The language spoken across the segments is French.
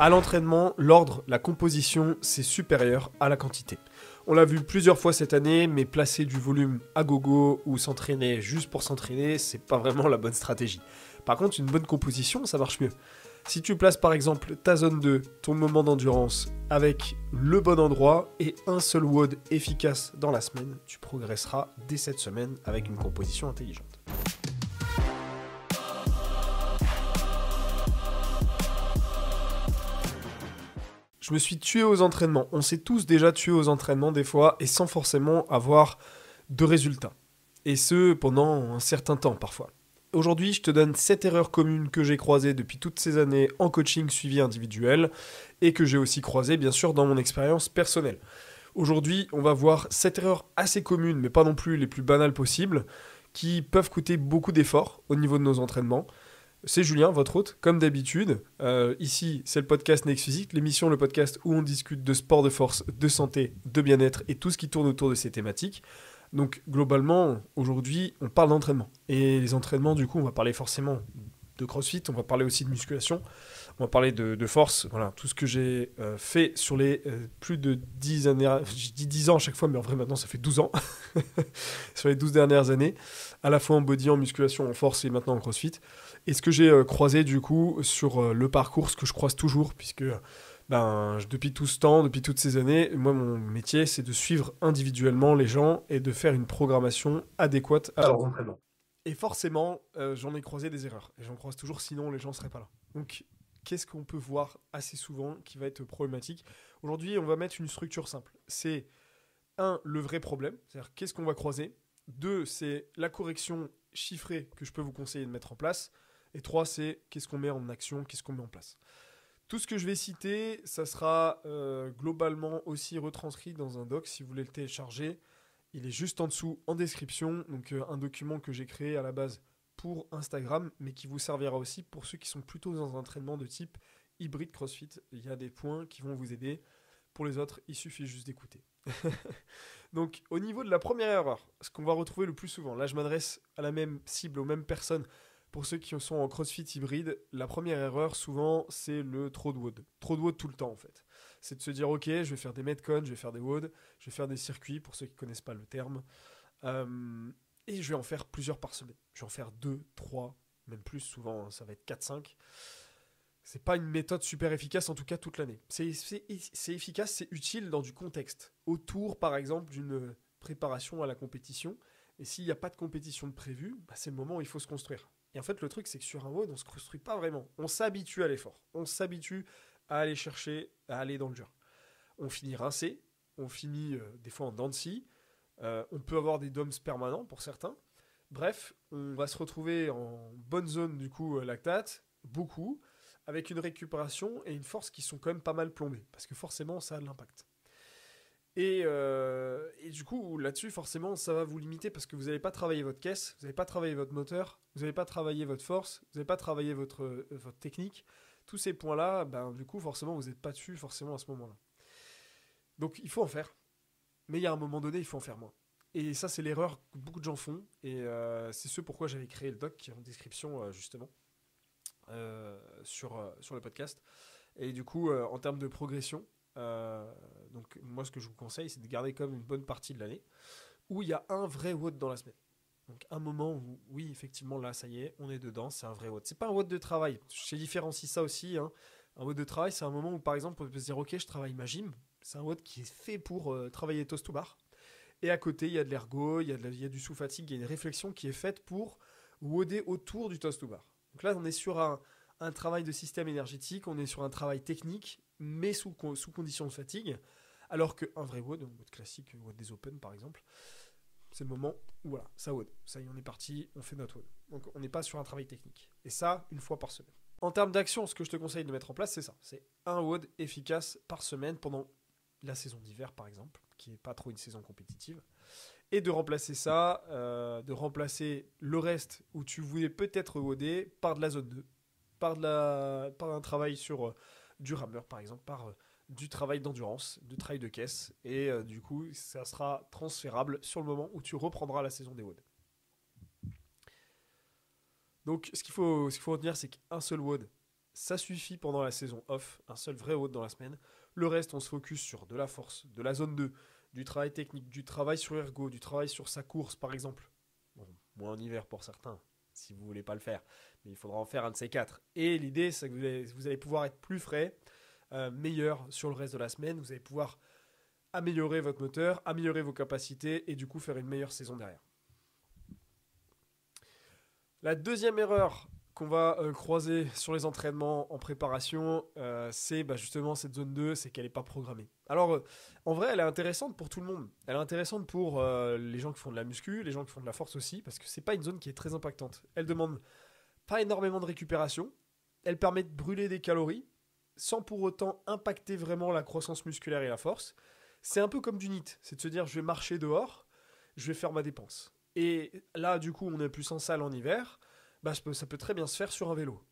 À l'entraînement, l'ordre, la composition, c'est supérieur à la quantité. On l'a vu plusieurs fois cette année, mais placer du volume à gogo ou s'entraîner juste pour s'entraîner, c'est pas vraiment la bonne stratégie. Par contre, une bonne composition, ça marche mieux. Si tu places par exemple ta zone 2, ton moment d'endurance, avec le bon endroit et un seul WOD efficace dans la semaine, tu progresseras dès cette semaine avec une composition intelligente. Je me suis tué aux entraînements. On s'est tous déjà tués aux entraînements des fois et sans forcément avoir de résultats. Et ce, pendant un certain temps parfois. Aujourd'hui, je te donne 7 erreurs communes que j'ai croisées depuis toutes ces années en coaching suivi individuel et que j'ai aussi croisées bien sûr dans mon expérience personnelle. Aujourd'hui, on va voir 7 erreurs assez communes, mais pas non plus les plus banales possibles, qui peuvent coûter beaucoup d'efforts au niveau de nos entraînements. C'est Julien, votre hôte, comme d'habitude. Ici, c'est le podcast Next Physique, l'émission, le podcast où on discute de sport de force, de santé, de bien-être et tout ce qui tourne autour de ces thématiques. Donc, globalement, aujourd'hui, on parle d'entraînement. Et les entraînements, du coup, on va parler forcément de CrossFit, on va parler aussi de musculation, on va parler de force, voilà, tout ce que j'ai fait sur les plus de 10 années, je dis 10 ans à chaque fois, mais en vrai maintenant ça fait 12 ans, sur les 12 dernières années, à la fois en body, en musculation, en force et maintenant en CrossFit. Et ce que j'ai croisé du coup sur le parcours, ce que je croise toujours, puisque depuis tout ce temps, depuis toutes ces années, moi mon métier c'est de suivre individuellement les gens et de faire une programmation adéquate à leurs entraînements. Et forcément, j'en ai croisé des erreurs. Et j'en croise toujours, sinon les gens ne seraient pas là. Donc, qu'est-ce qu'on peut voir assez souvent qui va être problématique ? Aujourd'hui, on va mettre une structure simple. C'est, un, le vrai problème, c'est-à-dire qu'est-ce qu'on va croiser. Deux, c'est la correction chiffrée que je peux vous conseiller de mettre en place. Et trois, c'est qu'est-ce qu'on met en action, qu'est-ce qu'on met en place. Tout ce que je vais citer, ça sera globalement aussi retranscrit dans un doc si vous voulez le télécharger. Il est juste en dessous en description, donc un document que j'ai créé à la base pour Instagram, mais qui vous servira aussi pour ceux qui sont plutôt dans un entraînement de type hybride CrossFit. Il y a des points qui vont vous aider. Pour les autres, il suffit juste d'écouter. Donc au niveau de la première erreur, ce qu'on va retrouver le plus souvent, là je m'adresse à la même cible, aux mêmes personnes. Pour ceux qui sont en CrossFit hybride, la première erreur souvent c'est le trop de WOD. Trop de WOD tout le temps en fait. C'est de se dire ok, je vais faire des metcons, je vais faire des WOD, je vais faire des circuits pour ceux qui ne connaissent pas le terme. Et je vais en faire plusieurs par semaine. Je vais en faire 2, 3, même plus souvent, ça va être 4, 5. C'est pas une méthode super efficace, en tout cas toute l'année. C'est efficace, c'est utile dans du contexte. Autour, par exemple, d'une préparation à la compétition. Et s'il n'y a pas de compétition de prévue, c'est le moment où il faut se construire. Et en fait, le truc, c'est que sur un WOD, on ne se construit pas vraiment. On s'habitue à l'effort. On s'habitue à aller chercher, à aller dans le dur. On finit rincé, on finit des fois en dents de scie. On peut avoir des DOMS permanents pour certains. Bref, on va se retrouver en bonne zone du coup lactate, beaucoup, avec une récupération et une force qui sont quand même pas mal plombées, parce que forcément ça a de l'impact. Et du coup, là-dessus, forcément, ça va vous limiter parce que vous n'allez pas travailler votre caisse, vous n'allez pas travailler votre moteur, vous n'allez pas travailler votre force, vous n'allez pas travailler votre technique. Tous ces points-là, du coup, forcément, vous n'êtes pas dessus forcément à ce moment-là. Donc, il faut en faire. Mais il y a un moment donné, il faut en faire moins. Et ça, c'est l'erreur que beaucoup de gens font. Et c'est ce pourquoi j'avais créé le doc qui est en description, justement, sur le podcast. Et du coup, en termes de progression, donc moi, ce que je vous conseille, c'est de garder comme une bonne partie de l'année où il y a un vrai WOD dans la semaine. Donc un moment où, oui, effectivement, là, ça y est, on est dedans, c'est un vrai WOD. C'est pas un WOD de travail. Je différencie ça aussi. Hein. Un WOD de travail, c'est un moment où, par exemple, on peut se dire, ok, je travaille ma gym. C'est un WOD qui est fait pour travailler toast to bar. Et à côté, il y a de l'ergo, il y a du sous-fatigue, il y a une réflexion qui est faite pour WODer autour du toast to bar. Donc là, on est sur un travail de système énergétique, on est sur un travail technique, mais sous condition de fatigue. Alors qu'un vrai WOD, un WOD classique, WOD des Open par exemple, c'est le moment où voilà, ça WOD. Ça y est, on est parti, on fait notre WOD. Donc on n'est pas sur un travail technique. Et ça, une fois par semaine. En termes d'action, ce que je te conseille de mettre en place, c'est ça. C'est un WOD efficace par semaine pendant la saison d'hiver, par exemple, qui n'est pas trop une saison compétitive. Et de remplacer ça, de remplacer le reste où tu voulais peut-être WODer par de la zone 2, par un travail sur du rameur, par exemple, par du travail d'endurance, du travail de caisse. Et du coup, ça sera transférable sur le moment où tu reprendras la saison des WOD. Donc, ce qu'il faut retenir, c'est qu'un seul WOD, Ça suffit pendant la saison off, un seul vrai WOD dans la semaine. Le reste, on se focus sur de la force, de la zone 2, du travail technique, du travail sur ergo, du travail sur sa course par exemple. Bon, moins en hiver pour certains, si vous voulez pas le faire. Mais il faudra en faire un de ces quatre. Et l'idée, c'est que vous allez pouvoir être plus frais, meilleur sur le reste de la semaine. Vous allez pouvoir améliorer votre moteur, améliorer vos capacités et du coup faire une meilleure saison derrière. La deuxième erreur qu'on va croiser sur les entraînements en préparation, c'est justement cette zone 2, c'est qu'elle n'est pas programmée. Alors, en vrai, elle est intéressante pour tout le monde. Elle est intéressante pour les gens qui font de la muscu, les gens qui font de la force aussi, parce que c'est pas une zone qui est très impactante. Elle demande pas énormément de récupération, elle permet de brûler des calories, sans pour autant impacter vraiment la croissance musculaire et la force. C'est un peu comme du NEAT, c'est de se dire je vais marcher dehors, je vais faire ma dépense. Et là, du coup, on est plus en salle en hiver, ça peut très bien se faire sur un vélo.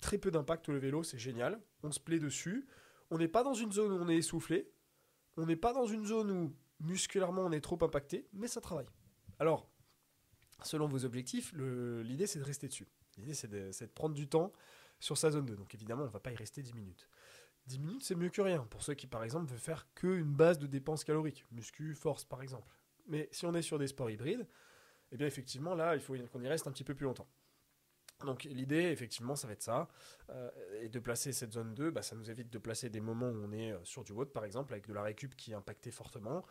Très peu d'impact le vélo, c'est génial. On se plaît dessus. On n'est pas dans une zone où on est essoufflé. On n'est pas dans une zone où musculairement on est trop impacté, mais ça travaille. Alors, selon vos objectifs, l'idée c'est de rester dessus. L'idée c'est de prendre du temps sur sa zone 2. Donc évidemment, on ne va pas y rester 10 minutes. 10 minutes, c'est mieux que rien. Pour ceux qui, par exemple, veulent faire qu'une base de dépenses caloriques. Muscu, force, par exemple. Mais si on est sur des sports hybrides, eh bien effectivement, là, il faut qu'on y reste un petit peu plus longtemps. Donc l'idée, effectivement, ça va être ça. Et de placer cette zone 2, ça nous évite de placer des moments où on est sur du WOD, par exemple, avec de la récup qui est impactée fortement,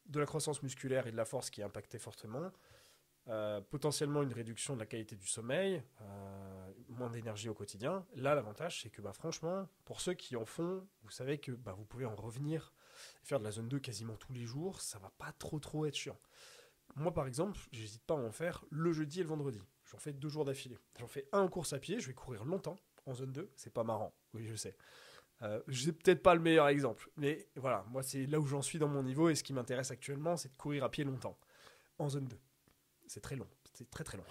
de la croissance musculaire et de la force qui est impactée fortement, potentiellement une réduction de la qualité du sommeil, moins d'énergie au quotidien. Là, l'avantage, c'est que franchement, pour ceux qui en font, vous savez que vous pouvez en revenir et faire de la zone 2 quasiment tous les jours, ça va pas trop être chiant. Moi, par exemple, j'hésite pas à en faire le jeudi et le vendredi. J'en fais 2 jours d'affilée. J'en fais un en course à pied, je vais courir longtemps en zone 2. C'est pas marrant, oui, je sais. Je n'ai peut-être pas le meilleur exemple, mais voilà, moi, c'est là où j'en suis dans mon niveau et ce qui m'intéresse actuellement, c'est de courir à pied longtemps en zone 2. C'est très long, c'est très long.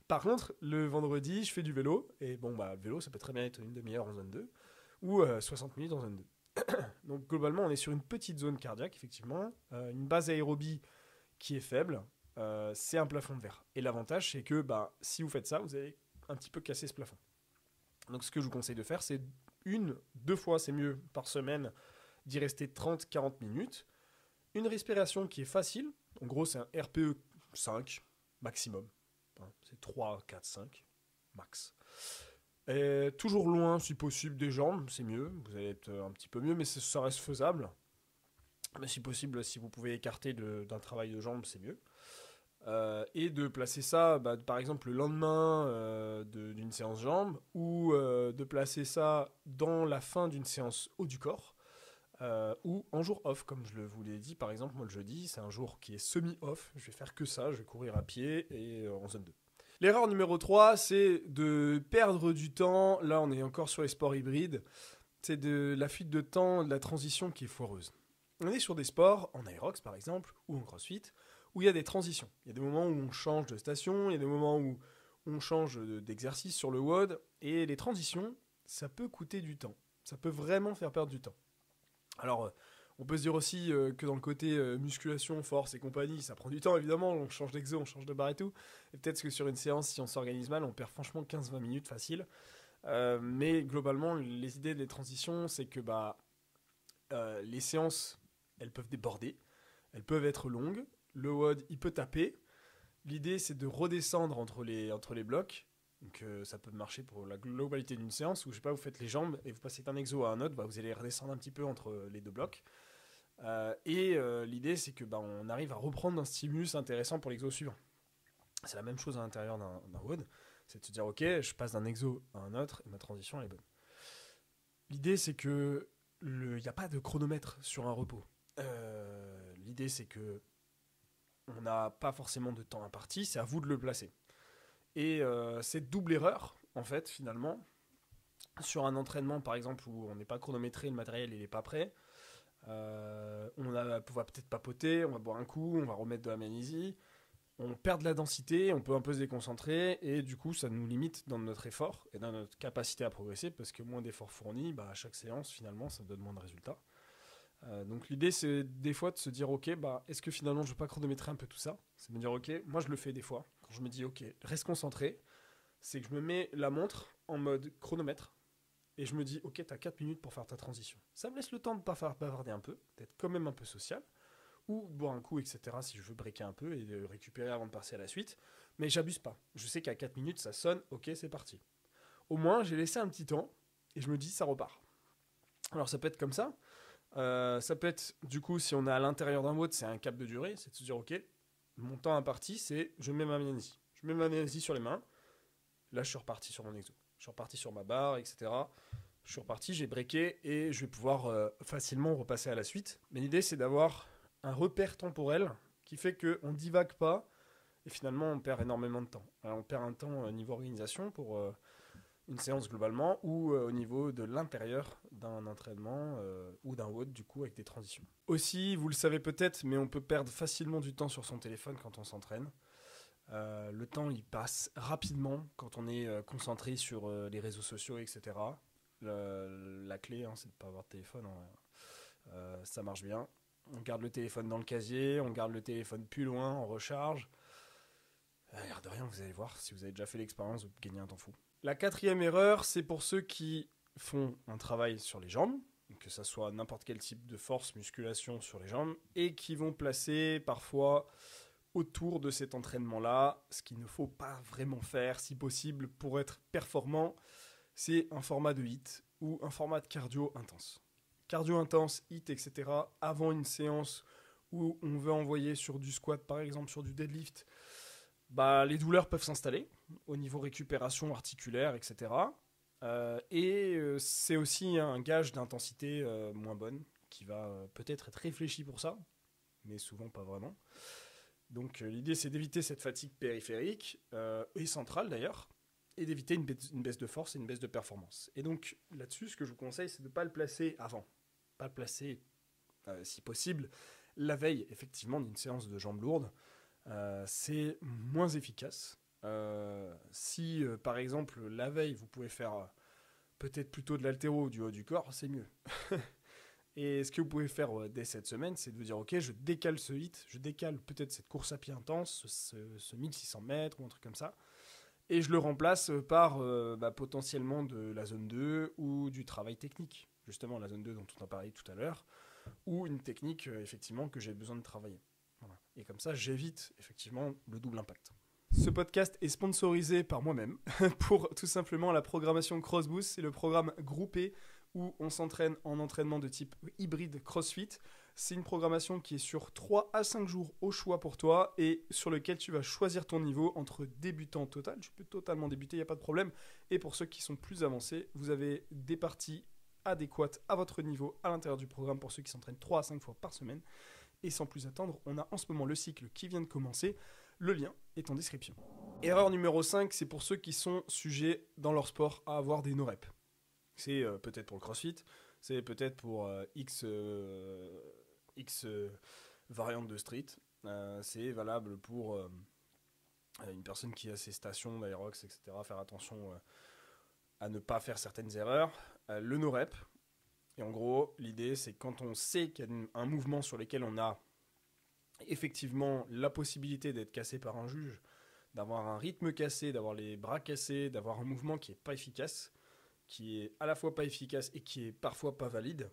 Par contre, le vendredi, je fais du vélo, et le vélo, ça peut très bien être une demi-heure en zone 2, ou 60 minutes en zone 2. Donc globalement, on est sur une petite zone cardiaque, effectivement, une base aérobie qui est faible, c'est un plafond de verre. Et l'avantage, c'est que si vous faites ça, vous allez un petit peu casser ce plafond. Donc ce que je vous conseille de faire, c'est 2 fois, c'est mieux, par semaine, d'y rester 30-40 minutes. Une respiration qui est facile, en gros c'est un RPE 5 maximum. C'est 3, 4, 5 max. Et toujours loin si possible des jambes, c'est mieux. Vous allez être un petit peu mieux, mais ça reste faisable. Mais si possible, si vous pouvez écarter d'un travail de jambes, c'est mieux. Et de placer ça, par exemple, le lendemain d'une séance jambes, ou de placer ça dans la fin d'une séance haut du corps, ou en jour off, comme je vous l'ai dit. Par exemple, moi le jeudi, c'est un jour qui est semi-off. Je vais faire que ça, je vais courir à pied et en zone 2. L'erreur numéro 3, c'est de perdre du temps. Là, on est encore sur les sports hybrides. C'est de la fuite de temps, de la transition qui est foireuse. On est sur des sports, en aérox par exemple, ou en crossfit, où il y a des transitions. Il y a des moments où on change de station, il y a des moments où on change d'exercice sur le WOD, et les transitions, ça peut coûter du temps. Ça peut vraiment faire perdre du temps. Alors, on peut se dire aussi que dans le côté musculation, force et compagnie, ça prend du temps évidemment, on change d'exo, on change de barre et tout. Et peut-être que sur une séance, si on s'organise mal, on perd franchement 15-20 minutes facile. Mais globalement, les idées des transitions, c'est que les séances, elles peuvent déborder, elles peuvent être longues, le WOD, il peut taper. L'idée, c'est de redescendre entre les blocs. Donc ça peut marcher pour la globalité d'une séance où, je sais pas, vous faites les jambes et vous passez d'un exo à un autre, vous allez redescendre un petit peu entre les 2 blocs. L'idée, c'est que on arrive à reprendre un stimulus intéressant pour l'exo suivant. C'est la même chose à l'intérieur d'un WOD. C'est de se dire, ok, je passe d'un exo à un autre et ma transition elle est bonne. L'idée, c'est que il n'y a pas de chronomètre sur un repos. L'idée, c'est que on n'a pas forcément de temps imparti, c'est à vous de le placer. Et cette double erreur, en fait, finalement, sur un entraînement, par exemple, où on n'est pas chronométré, le matériel il n'est pas prêt, on va peut-être papoter, on va boire un coup, on va remettre de la magnésie, on perd de la densité, on peut un peu se déconcentrer, et du coup, ça nous limite dans notre effort et dans notre capacité à progresser, parce que moins d'efforts fournis, à chaque séance, finalement, ça donne moins de résultats. Donc l'idée, c'est des fois de se dire, ok, est-ce que finalement je ne veux pas chronométrer un peu tout ça? C'est de me dire, ok, moi je le fais des fois, quand je me dis, ok, reste concentré, c'est que je me mets la montre en mode chronomètre, et je me dis, ok, t'as 4 minutes pour faire ta transition. Ça me laisse le temps de pas faire bavarder un peu, d'être quand même un peu social, ou boire un coup, etc. si je veux breaker un peu et de récupérer avant de passer à la suite. Mais j'abuse pas. Je sais qu'à 4 minutes, ça sonne, ok, c'est parti. Au moins, j'ai laissé un petit temps, et je me dis, ça repart. Alors ça peut être comme ça. Ça peut être, du coup, si on est à l'intérieur d'un mode, c'est un cap de durée, c'est de se dire, ok, mon temps imparti, c'est je mets ma magnésie. Je mets ma magnésie sur les mains, là je suis reparti sur mon exo. Je suis reparti sur ma barre, etc. Je suis reparti, j'ai breaké et je vais pouvoir facilement repasser à la suite. Mais l'idée, c'est d'avoir un repère temporel qui fait qu'on ne divague pas et finalement on perd énormément de temps. Alors, on perd un temps niveau organisation pour une séance globalement ou au niveau de l'intérieur d'un entraînement ou d'un WOD du coup avec des transitions. Aussi, vous le savez peut-être, mais on peut perdre facilement du temps sur son téléphone quand on s'entraîne. Le temps il passe rapidement quand on est concentré sur les réseaux sociaux, etc. La clé, c'est de ne pas avoir de téléphone. Ça marche bien. On garde le téléphone dans le casier, on garde le téléphone plus loin, en recharge. L'air de rien, vous allez voir, si vous avez déjà fait l'expérience, vous gagnez un temps fou. La quatrième erreur, c'est pour ceux qui font un travail sur les jambes, que ça soit n'importe quel type de force, musculation sur les jambes, et qui vont placer parfois autour de cet entraînement-là, ce qu'il ne faut pas vraiment faire, si possible, pour être performant, c'est un format de HIIT ou un format de cardio intense. Cardio intense, HIIT, etc. avant une séance où on veut envoyer sur du squat, par exemple, sur du deadlift, les douleurs peuvent s'installer au niveau récupération articulaire, etc. C'est aussi un gage d'intensité moins bonne qui va peut-être être réfléchi pour ça, mais souvent pas vraiment. Donc l'idée c'est d'éviter cette fatigue périphérique, et centrale d'ailleurs, et d'éviter une baisse de force et une baisse de performance. Et donc là-dessus, ce que je vous conseille, c'est de ne pas le placer avant. Pas le placer, si possible, la veille effectivement d'une séance de jambes lourdes. C'est moins efficace. Si par exemple la veille vous pouvez faire peut-être plutôt de l'haltéro ou du haut du corps, c'est mieux. Et ce que vous pouvez faire dès cette semaine, c'est de vous dire ok, je décale ce hit, je décale peut-être cette course à pied intense, ce 1600 mètres ou un truc comme ça, et je le remplace par potentiellement de la zone 2 ou du travail technique, justement la zone 2 dont on a parlé tout à l'heure, ou une technique effectivement que j'ai besoin de travailler. Voilà. Et comme ça, j'évite effectivement le double impact. Ce podcast est sponsorisé par moi-même pour tout simplement la programmation CrossBoost. C'est le programme groupé où on s'entraîne en entraînement de type hybride CrossFit. C'est une programmation qui est sur 3 à 5 jours au choix pour toi et sur lequel tu vas choisir ton niveau entre débutant total. Tu peux totalement débuter, il n'y a pas de problème. Et pour ceux qui sont plus avancés, vous avez des parties adéquates à votre niveau à l'intérieur du programme pour ceux qui s'entraînent 3 à 5 fois par semaine. Et sans plus attendre, on a en ce moment le cycle qui vient de commencer. Le lien est en description. Erreur numéro 5, c'est pour ceux qui sont sujets dans leur sport à avoir des no-reps. C'est peut-être pour le CrossFit, c'est peut-être pour X variantes de street. C'est valable pour une personne qui a ses stations d'aérox, etc. Faire attention à ne pas faire certaines erreurs. Le no-rep. Et en gros, l'idée, c'est quand on sait qu'il y a un mouvement sur lequel on a effectivement la possibilité d'être cassé par un juge, d'avoir un rythme cassé, d'avoir les bras cassés, d'avoir un mouvement qui n'est pas efficace, qui est à la fois pas efficace et qui est parfois pas valide,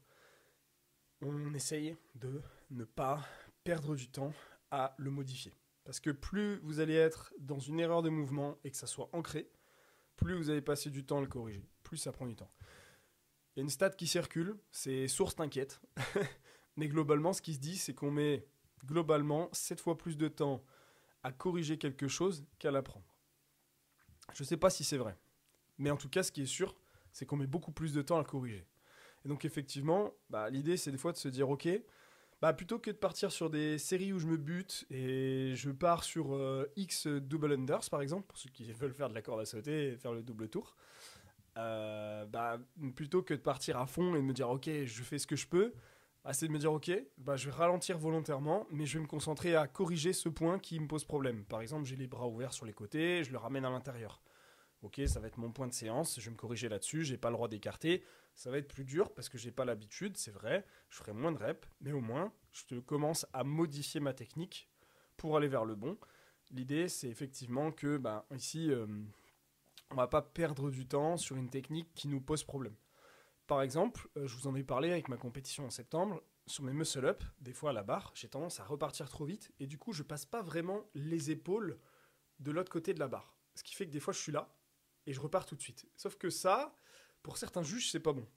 on essaye de ne pas perdre du temps à le modifier. Parce que plus vous allez être dans une erreur de mouvement et que ça soit ancré, plus vous allez passer du temps à le corriger, plus ça prend du temps. Il y a une stat qui circule, c'est source t'inquiète. Mais globalement, ce qui se dit, c'est qu'on met globalement 7 fois plus de temps à corriger quelque chose qu'à l'apprendre. Je ne sais pas si c'est vrai. Mais en tout cas, ce qui est sûr, c'est qu'on met beaucoup plus de temps à le corriger. Et donc effectivement, l'idée, c'est des fois de se dire, ok, plutôt que de partir sur des séries où je me bute et je pars sur X double unders, par exemple, pour ceux qui veulent faire de la corde à sauter et faire le double tour, plutôt que de partir à fond et de me dire ok je fais ce que je peux, c'est de me dire ok je vais ralentir volontairement mais je vais me concentrer à corriger ce point qui me pose problème. Par exemple, j'ai les bras ouverts sur les côtés, je le ramène à l'intérieur. Ok, ça va être mon point de séance, je vais me corriger là-dessus, j'ai pas le droit d'écarter, ça va être plus dur parce que j'ai pas l'habitude, c'est vrai, je ferai moins de reps, mais au moins je commence à modifier ma technique pour aller vers le bon. L'idée c'est effectivement que ici on va pas perdre du temps sur une technique qui nous pose problème. Par exemple, je vous en ai parlé avec ma compétition en septembre, sur mes muscle-up, des fois à la barre, j'ai tendance à repartir trop vite, et du coup, je passe pas vraiment les épaules de l'autre côté de la barre. Ce qui fait que des fois, je suis là, et je repars tout de suite. Sauf que ça, pour certains juges, c'est pas bon.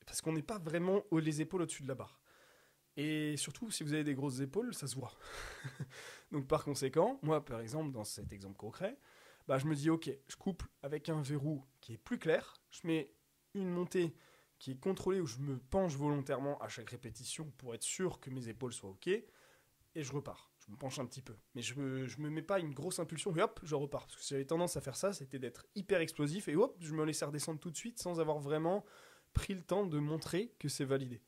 Parce qu'on n'est pas vraiment les épaules au-dessus de la barre. Et surtout, si vous avez des grosses épaules, ça se voit. Donc par conséquent, moi, par exemple, dans cet exemple concret, je me dis, ok, je couple avec un verrou qui est plus clair, je mets une montée qui est contrôlée où je me penche volontairement à chaque répétition pour être sûr que mes épaules soient ok, et je repars. Je me penche un petit peu. Mais je me mets pas une grosse impulsion et hop, je repars. Parce que si j'avais tendance à faire ça, c'était d'être hyper explosif et hop, je me laissais redescendre tout de suite sans avoir vraiment pris le temps de montrer que c'est validé.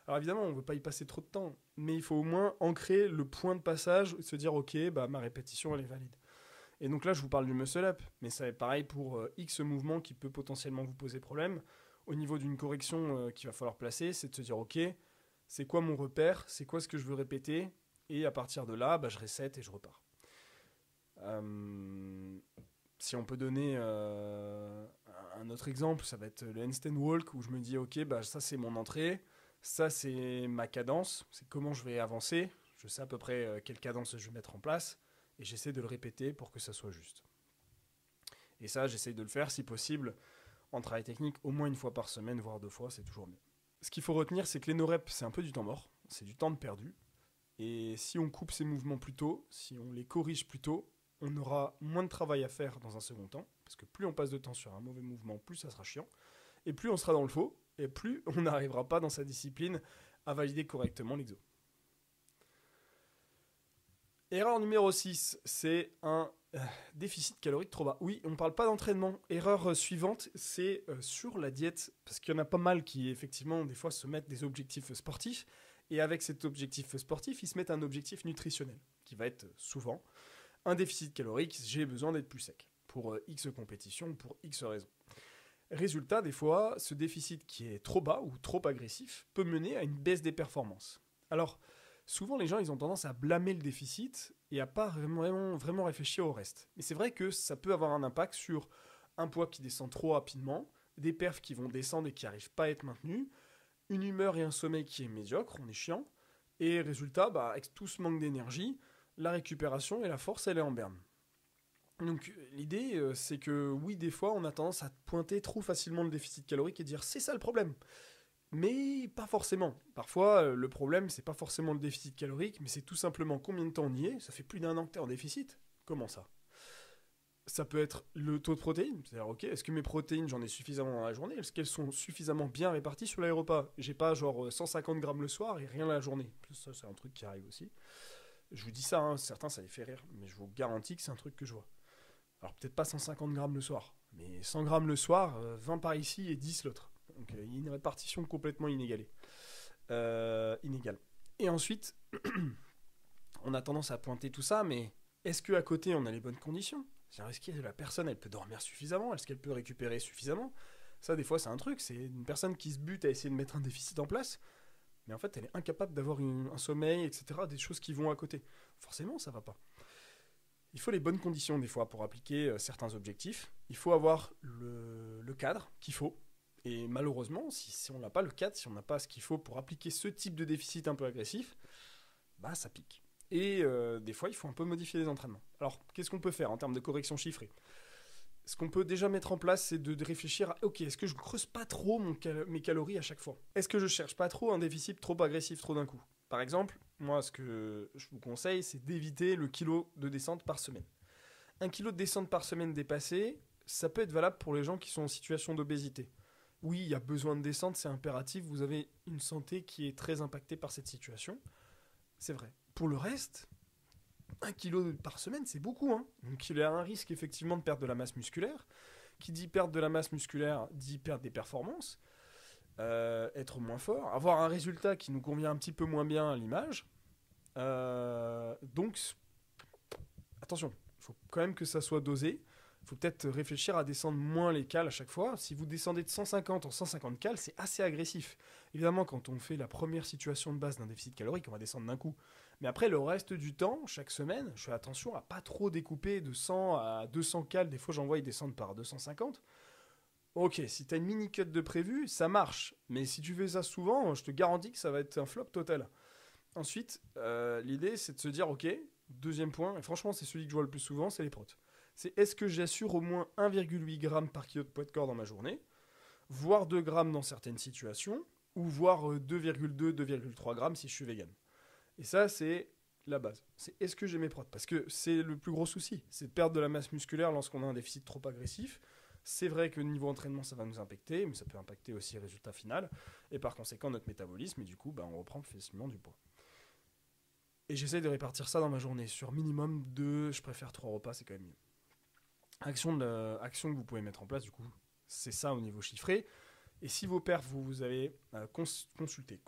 Alors évidemment, on ne veut pas y passer trop de temps, mais il faut au moins ancrer le point de passage et se dire ok, ma répétition elle est valide. Et donc là, je vous parle du muscle-up, mais ça va être pareil pour X mouvement qui peut potentiellement vous poser problème. Au niveau d'une correction qu'il va falloir placer, c'est de se dire ok, c'est quoi mon repère, c'est quoi ce que je veux répéter, et à partir de là, je reset et je repars. Si on peut donner un autre exemple, ça va être le handstand walk où je me dis ok, ça c'est mon entrée, ça c'est ma cadence, c'est comment je vais avancer, je sais à peu près quelle cadence je vais mettre en place et j'essaie de le répéter pour que ça soit juste. Et ça, j'essaie de le faire si possible en travail technique au moins une fois par semaine, voire 2 fois, c'est toujours mieux. Ce qu'il faut retenir, c'est que les no-reps, c'est un peu du temps mort, c'est du temps de perdu. Et si on coupe ces mouvements plus tôt, si on les corrige plus tôt, on aura moins de travail à faire dans un second temps, parce que plus on passe de temps sur un mauvais mouvement, plus ça sera chiant, et plus on sera dans le faux, et plus on n'arrivera pas dans sa discipline à valider correctement l'exo. Erreur numéro 6, c'est un déficit calorique trop bas. Oui, on ne parle pas d'entraînement. Erreur suivante, c'est sur la diète, parce qu'il y en a pas mal qui, effectivement, des fois se mettent des objectifs sportifs, et avec cet objectif sportif, ils se mettent un objectif nutritionnel, qui va être souvent un déficit calorique, j'ai besoin d'être plus sec, pour X compétition, pour X raisons. Résultat, des fois, ce déficit qui est trop bas ou trop agressif peut mener à une baisse des performances. Alors, souvent les gens ils ont tendance à blâmer le déficit et à pas vraiment réfléchir au reste. Mais c'est vrai que ça peut avoir un impact sur un poids qui descend trop rapidement, des perfs qui vont descendre et qui n'arrivent pas à être maintenus, une humeur et un sommeil qui est médiocre, on est chiant, et résultat, avec tout ce manque d'énergie, la récupération et la force elle est en berne. Donc l'idée, c'est que oui, des fois, on a tendance à pointer trop facilement le déficit calorique et dire c'est ça le problème. Mais pas forcément. Parfois, le problème, c'est pas forcément le déficit calorique, mais c'est tout simplement combien de temps on y est. Ça fait plus d'1 an que t'es en déficit. Comment ça ? Ça peut être le taux de protéines. C'est-à-dire, ok, est-ce que mes protéines, j'en ai suffisamment dans la journée ? Est-ce qu'elles sont suffisamment bien réparties sur les repas ? J'ai pas genre 150 grammes le soir et rien la journée. Ça, c'est un truc qui arrive aussi. Je vous dis ça, certains, ça les fait rire, mais je vous garantis que c'est un truc que je vois. Alors peut-être pas 150 grammes le soir, mais 100 grammes le soir, 20 par ici et 10 l'autre. Donc il y a une répartition complètement inégale. Et ensuite, on a tendance à pointer tout ça, mais est-ce qu'à côté on a les bonnes conditions ? C'est-à-dire, est-ce que la personne elle peut dormir suffisamment ? Est-ce qu'elle peut récupérer suffisamment ? Ça des fois c'est un truc, c'est une personne qui se bute à essayer de mettre un déficit en place, mais en fait elle est incapable d'avoir un sommeil, etc., des choses qui vont à côté. Forcément ça va pas. Il faut les bonnes conditions des fois pour appliquer certains objectifs. Il faut avoir le cadre qu'il faut. Et malheureusement, si on n'a pas le cadre, si on n'a pas ce qu'il faut pour appliquer ce type de déficit un peu agressif, ça pique. Et des fois, il faut un peu modifier les entraînements. Alors, qu'est-ce qu'on peut faire en termes de correction chiffrée ? Ce qu'on peut déjà mettre en place, c'est de réfléchir à ok, est-ce que je ne creuse pas trop mes calories à chaque fois ? Est-ce que je cherche pas trop un déficit trop agressif trop d'un coup ? Par exemple, moi, ce que je vous conseille, c'est d'éviter le kilo de descente par semaine. 1 kilo de descente par semaine dépassé, ça peut être valable pour les gens qui sont en situation d'obésité. Oui, il y a besoin de descente, c'est impératif, vous avez une santé qui est très impactée par cette situation. C'est vrai. Pour le reste, 1 kilo par semaine, c'est beaucoup. Donc il y a un risque effectivement de perdre de la masse musculaire. Qui dit perdre de la masse musculaire, dit perdre des performances. Être moins fort, avoir un résultat qui nous convient un petit peu moins bien à l'image. Donc, attention, il faut quand même que ça soit dosé. Il faut peut-être réfléchir à descendre moins les cales à chaque fois. Si vous descendez de 150 en 150 cales, c'est assez agressif. Évidemment, quand on fait la première situation de base d'un déficit calorique, on va descendre d'un coup. Mais après, le reste du temps, chaque semaine, je fais attention à pas trop découper de 100 à 200 cales. Des fois, j'envoie descendre par 250. Ok, si t'as une mini-cut de prévu, ça marche. Mais si tu fais ça souvent, je te garantis que ça va être un flop total. Ensuite, l'idée, c'est de se dire, ok, deuxième point, et franchement, c'est celui que je vois le plus souvent, c'est les protes. C'est est-ce que j'assure au moins 1,8 g par kilo de poids de corps dans ma journée, voire 2 grammes dans certaines situations, ou voire 2,2-2,3 grammes si je suis vegan. Et ça, c'est la base. C'est est-ce que j'ai mes protes? Parce que c'est le plus gros souci, c'est de perdre de la masse musculaire lorsqu'on a un déficit trop agressif. C'est vrai que niveau entraînement, ça va nous impacter, mais ça peut impacter aussi le résultat final, et par conséquent notre métabolisme, et du coup, on reprend facilement du poids. Et j'essaie de répartir ça dans ma journée sur minimum 2, je préfère 3 repas, c'est quand même mieux. Action que vous pouvez mettre en place, du coup, c'est ça au niveau chiffré. Et si vos perfs, vous avez consulté,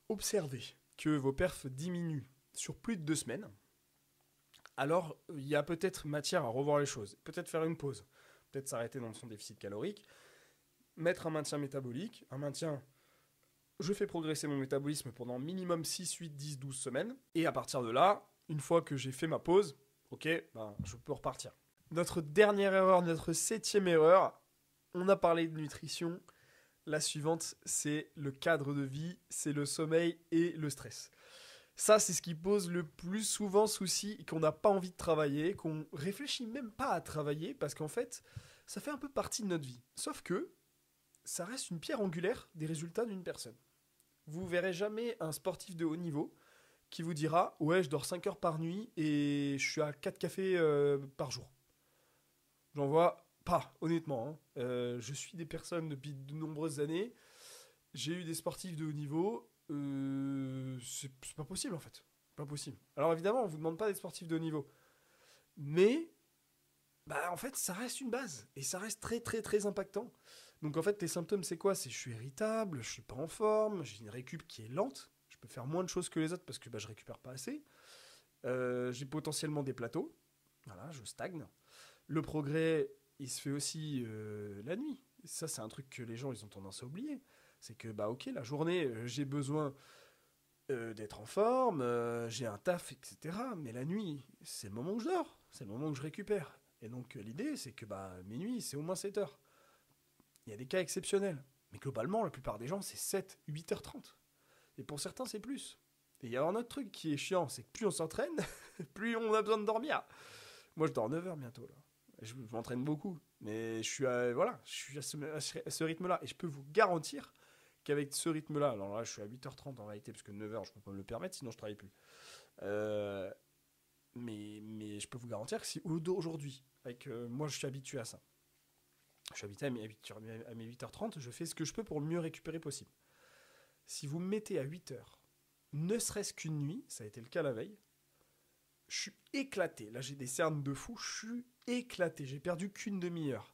observé que vos perfs diminuent sur plus de 2 semaines, alors il y a peut-être matière à revoir les choses. Peut-être faire une pause, peut-être s'arrêter dans son déficit calorique, mettre un maintien métabolique, je fais progresser mon métabolisme pendant minimum 6, 8, 10, 12 semaines, et à partir de là, une fois que j'ai fait ma pause, ok, je peux repartir. Notre dernière erreur, notre 7e erreur, on a parlé de nutrition. La suivante, c'est le cadre de vie, c'est le sommeil et le stress. Ça, c'est ce qui pose le plus souvent souci, qu'on n'a pas envie de travailler, qu'on réfléchit même pas à travailler, parce qu'en fait, ça fait un peu partie de notre vie. Sauf que ça reste une pierre angulaire des résultats d'une personne. Vous verrez jamais un sportif de haut niveau qui vous dira « Ouais, je dors 5 heures par nuit et je suis à 4 cafés par jour. » J'en vois pas, honnêtement. Je suis des personnes depuis de nombreuses années. J'ai eu des sportifs de haut niveau. C'est pas possible, en fait. Pas possible. Alors, évidemment, on vous demande pas d'être sportif de haut niveau. Mais, en fait, ça reste une base. Et ça reste très, très, très impactant. Donc, en fait, tes symptômes, c'est quoi? C'est je suis irritable, je suis pas en forme, j'ai une récup qui est lente. Je peux faire moins de choses que les autres parce que je récupère pas assez. J'ai potentiellement des plateaux. Voilà, je stagne. Le progrès, il se fait aussi la nuit. Et ça, c'est un truc que les gens, ils ont tendance à oublier. C'est que, ok, la journée, j'ai besoin d'être en forme, j'ai un taf, etc. Mais la nuit, c'est le moment où je dors. C'est le moment où je récupère. Et donc, l'idée, c'est que mes nuits, c'est au moins 7 heures. Il y a des cas exceptionnels. Mais globalement, la plupart des gens, c'est 7, 8h30. Et pour certains, c'est plus. Et il y a un autre truc qui est chiant, c'est que plus on s'entraîne, plus on a besoin de dormir. Moi, je dors 9 heures bientôt, là. Je m'entraîne beaucoup, mais je suis à ce rythme-là. Et je peux vous garantir qu'avec ce rythme-là, alors là, je suis à 8h30 en réalité, parce que 9h, je peux pas me le permettre, sinon je travaille plus. Mais je peux vous garantir que si aujourd'hui, moi, je suis habitué à ça. Je suis habitué à mes 8h30, je fais ce que je peux pour le mieux récupérer possible. Si vous me mettez à 8h, ne serait-ce qu'une nuit, ça a été le cas la veille, je suis éclaté. Là, j'ai des cernes de fou, je suis éclaté. J'ai perdu qu'une demi-heure.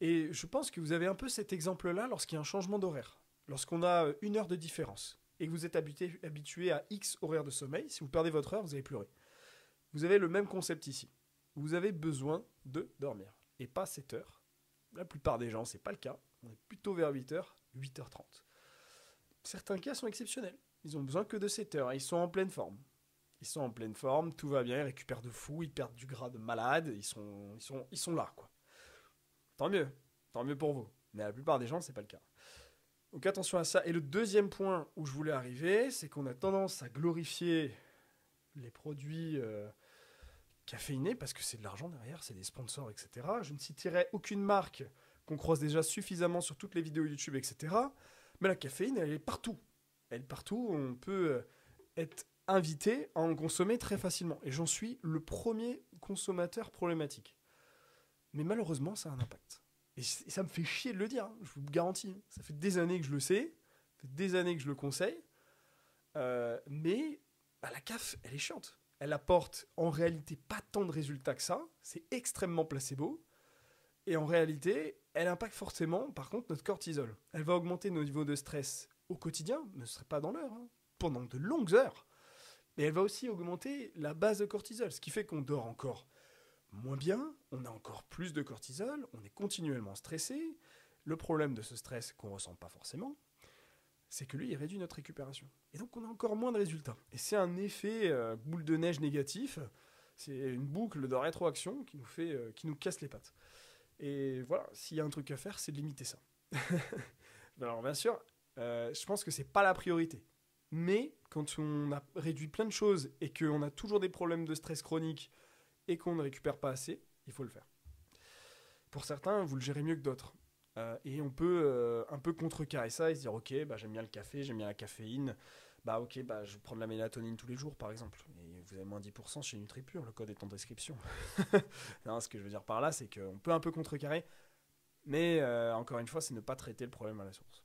Et je pense que vous avez un peu cet exemple-là lorsqu'il y a un changement d'horaire. Lorsqu'on a 1 heure de différence et que vous êtes habitué à X horaire de sommeil, si vous perdez votre heure, vous allez pleurer. Vous avez le même concept ici. Vous avez besoin de dormir. Et pas 7 heures. La plupart des gens, c'est pas le cas. On est plutôt vers 8h, 8h30. Certains cas sont exceptionnels. Ils ont besoin que de 7 heures. Ils sont en pleine forme. Ils sont en pleine forme, tout va bien, ils récupèrent de fou, ils perdent du gras de malade, ils sont là, quoi. Tant mieux pour vous. Mais la plupart des gens, c'est pas le cas. Donc attention à ça. Et le deuxième point où je voulais arriver, c'est qu'on a tendance à glorifier les produits caféinés, parce que c'est de l'argent derrière, c'est des sponsors, etc. Je ne citerai aucune marque qu'on croise déjà suffisamment sur toutes les vidéos YouTube, etc. Mais la caféine, elle est partout. Elle est partout, on peut être invité à en consommer très facilement. Et j'en suis le premier consommateur problématique. Mais malheureusement, ça a un impact. Et ça me fait chier de le dire, hein, je vous le garantis. Ça fait des années que je le sais, ça fait des années que je le conseille. Mais la CAF, elle est chiante. Elle apporte en réalité pas tant de résultats que ça. C'est extrêmement placebo. Et en réalité, elle impacte fortement, par contre, notre cortisol. Elle va augmenter nos niveaux de stress au quotidien, ne serait pas dans l'heure, hein, pendant de longues heures. Mais elle va aussi augmenter la base de cortisol, ce qui fait qu'on dort encore moins bien, on a encore plus de cortisol, on est continuellement stressé. Le problème de ce stress qu'on ne ressent pas forcément, c'est que lui, il réduit notre récupération. Et donc, on a encore moins de résultats. Et c'est un effet boule de neige négatif. C'est une boucle de rétroaction qui nous casse les pattes. Et voilà, s'il y a un truc à faire, c'est de limiter ça. Alors bien sûr, je pense que c'est pas la priorité. Mais quand on a réduit plein de choses et qu'on a toujours des problèmes de stress chronique et qu'on ne récupère pas assez, il faut le faire. Pour certains, vous le gérez mieux que d'autres. Et on peut un peu contrecarrer ça et se dire ok, bah, j'aime bien le café, j'aime bien la caféine, bah ok, bah, je vais prendre de la mélatonine tous les jours par exemple. Et vous avez moins 10% chez NutriPure, le code est en description. Non, ce que je veux dire par là, c'est qu'on peut un peu contrecarrer, mais encore une fois, c'est ne pas traiter le problème à la source.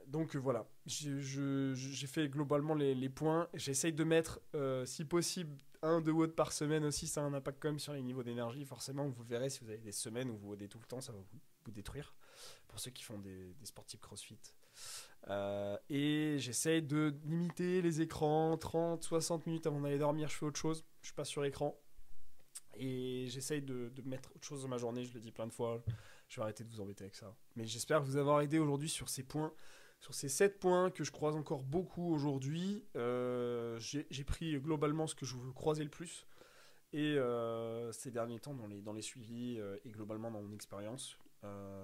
Donc voilà, j'ai fait globalement les points. J'essaye de mettre, si possible, 1-2 watts par semaine aussi. Ça a un impact quand même sur les niveaux d'énergie. Forcément, vous verrez si vous avez des semaines où vous wadez tout le temps, ça va vous détruire. Pour ceux qui font des sportifs crossfit. Et j'essaye de limiter les écrans 30-60 minutes avant d'aller dormir. Je fais autre chose. Je suis pas sur écran. Et j'essaye de mettre autre chose dans ma journée, je l'ai dit plein de fois. Je vais arrêter de vous embêter avec ça. Mais j'espère vous avoir aidé aujourd'hui sur ces points, sur ces 7 points que je croise encore beaucoup aujourd'hui. J'ai pris globalement ce que je veux croiser le plus. Et ces derniers temps, dans les suivis et globalement dans mon expérience,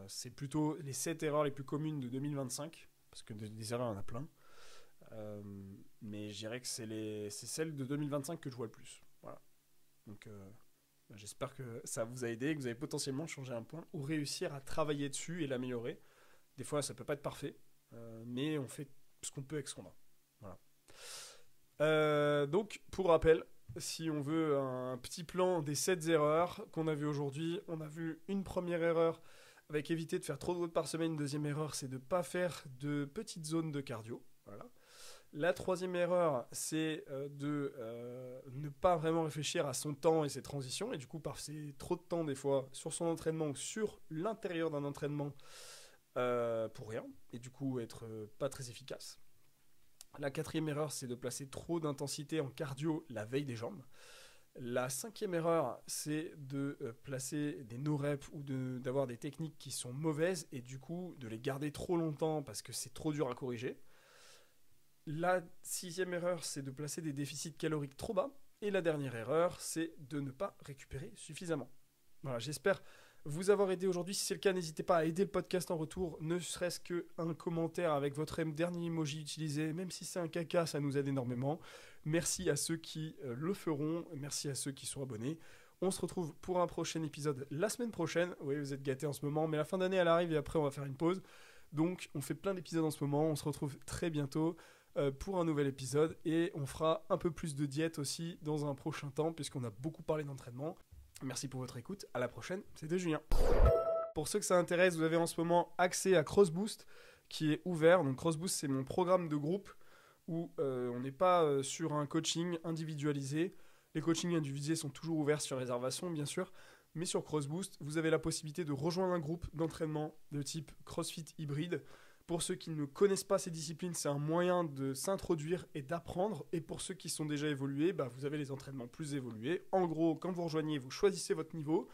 c'est plutôt les 7 erreurs les plus communes de 2025. Parce que des erreurs, il y en a plein. Mais je dirais que c'est celles de 2025 que je vois le plus. Voilà. Donc... j'espère que ça vous a aidé, que vous avez potentiellement changé un point ou réussir à travailler dessus et l'améliorer. Des fois, ça peut pas être parfait, mais on fait ce qu'on peut avec ce qu'on a. Voilà. Donc, pour rappel, si on veut un petit plan des 7 erreurs qu'on a vues aujourd'hui, on a vu une première erreur avec éviter de faire trop de watts par semaine. Une deuxième erreur, c'est de ne pas faire de petites zones de cardio. Voilà. La troisième erreur, c'est de ne pas vraiment réfléchir à son temps et ses transitions, et du coup passer trop de temps des fois sur son entraînement ou sur l'intérieur d'un entraînement pour rien, et du coup être pas très efficace. La quatrième erreur, c'est de placer trop d'intensité en cardio la veille des jambes. La cinquième erreur, c'est de placer des no-reps ou d'avoir des techniques qui sont mauvaises, et du coup de les garder trop longtemps parce que c'est trop dur à corriger. La sixième erreur, c'est de placer des déficits caloriques trop bas. Et la dernière erreur, c'est de ne pas récupérer suffisamment. Voilà, j'espère vous avoir aidé aujourd'hui. Si c'est le cas, n'hésitez pas à aider le podcast en retour, ne serait-ce qu'un commentaire avec votre dernier emoji utilisé, même si c'est un caca, ça nous aide énormément. Merci à ceux qui le feront, merci à ceux qui sont abonnés. On se retrouve pour un prochain épisode la semaine prochaine. Oui, vous êtes gâtés en ce moment, mais la fin d'année, elle arrive et après, on va faire une pause. Donc, on fait plein d'épisodes en ce moment. On se retrouve très bientôt pour un nouvel épisode. Et on fera un peu plus de diète aussi dans un prochain temps, puisqu'on a beaucoup parlé d'entraînement. Merci pour votre écoute. À la prochaine. C'était Julien. Pour ceux que ça intéresse, vous avez en ce moment accès à CrossBoost, qui est ouvert. Donc, CrossBoost, c'est mon programme de groupe où on n'est pas sur un coaching individualisé. Les coachings individualisés sont toujours ouverts sur réservation, bien sûr. Mais sur CrossBoost, vous avez la possibilité de rejoindre un groupe d'entraînement de type CrossFit hybride. Pour ceux qui ne connaissent pas ces disciplines, c'est un moyen de s'introduire et d'apprendre. Et pour ceux qui sont déjà évolués, vous avez les entraînements plus évolués. En gros, quand vous rejoignez, vous choisissez votre niveau,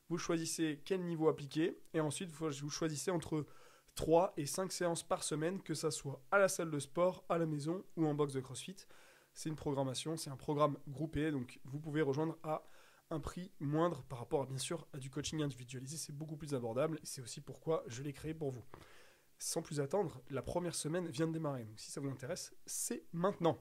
vous choisissez quel niveau appliquer, et ensuite vous choisissez entre 3 et 5 séances par semaine, que ça soit à la salle de sport, à la maison ou en box de CrossFit. C'est une programmation, c'est un programme groupé, donc vous pouvez rejoindre à un prix moindre par rapport, bien sûr, à du coaching individualisé. C'est beaucoup plus abordable, et c'est aussi pourquoi je l'ai créé pour vous. Sans plus attendre, la première semaine vient de démarrer, donc si ça vous intéresse, c'est maintenant.